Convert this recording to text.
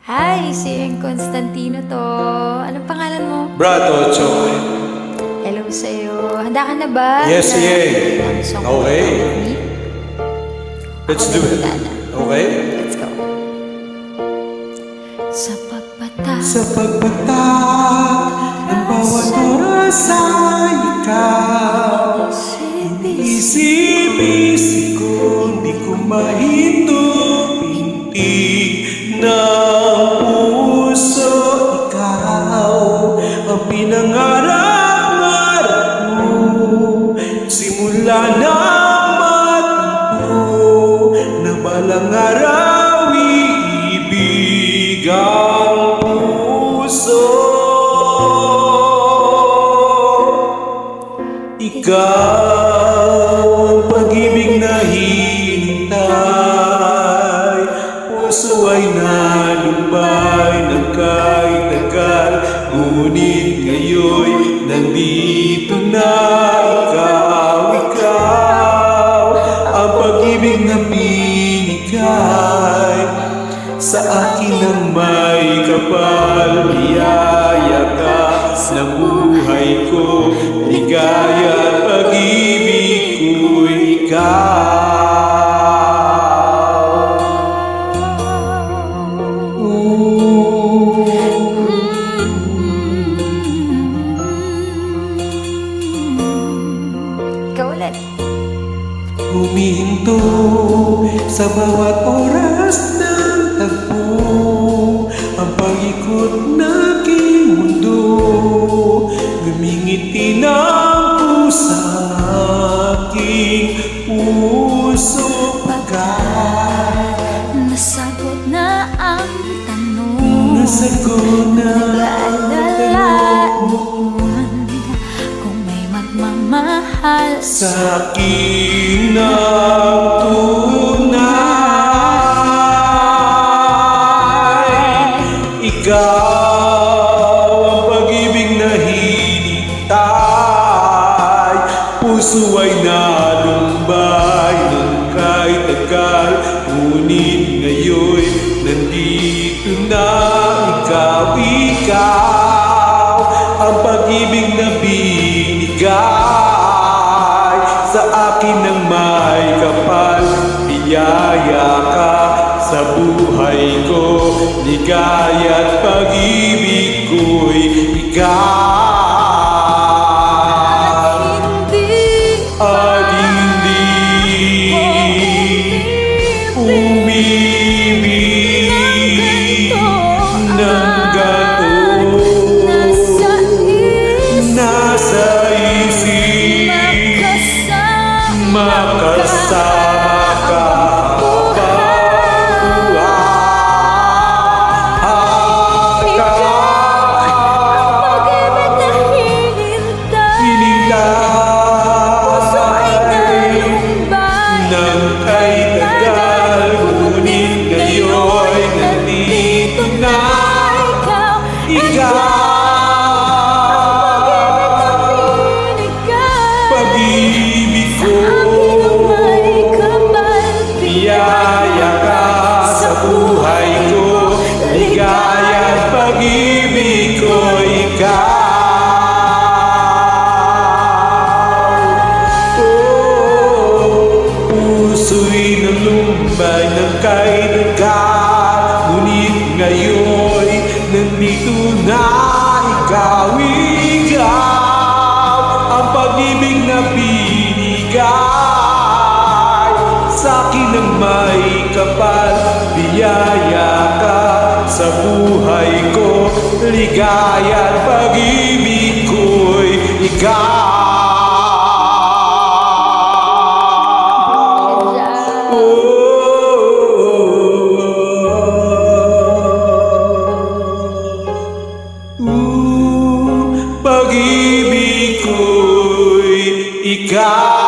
Hi, si Constantino to. Anong pangalan mo? Brad Ocho. Hello sa'yo. Handa ka na ba? Yes, na yeah. ng song Okay. with me? Let's Ako do it. handa na. Okay? Let's go. Sa pagpata Sa pagpata ng bawat oras ay ikaw, isip-isip ko, di ko mahinto pintig ng puso. Ikaw ang pinangarap-ngarap ko, simula na matuto na balang araw iibig ang puso. Ikaw ang pag-ibig na hinintay, puso ay nalumbay ng kahit tagal, ngunit ngayon nandito na. Ikaw ang pag-ibig na binigay sa akin ng may kapal. Biyaya ka sa buhay ko, ligaya at pag-ibig ko'y ikaw. Ikaw ulit. Humihinto sa bawat oras ng tagpo, ang pag-ikot ng aking mundo, lumingiti ng pusa aking puso. Pagkat Nasagot na ang tanong, nasagot na nag-aalala noon kung may magmamahal sa akin ng tunay. Ikaw ang pag-ibig na hinintay, puso ay nalumbay ng kahit tagal, ngunit ngayon nandito na. Ikaw ang pag-ibig na binigay sa akin ng may kapal. Biyaya ka sa buhay ko, ligaya at pag-ibig ko'y ikaw. At hindi umibig ng gato. Nasa isip makasama ka habang buhay ka. Hinintay ng kay tagal, ngunit ngayon nandito na. Ikaw pag-ibig ko, biyaya ka sa buhay ko, ligaya at pag-ibig ko, ikaw. Puso'y nalumbay ng kahit tagal, ngunit ngayon nandito na. Ikaw ang pag-ibig na binigay sa akin ng may kapal. Biyaya ka sa buhay ko, ligaya at pag-ibig ko'y ikaw. Pag-ibig ko'y ikaw.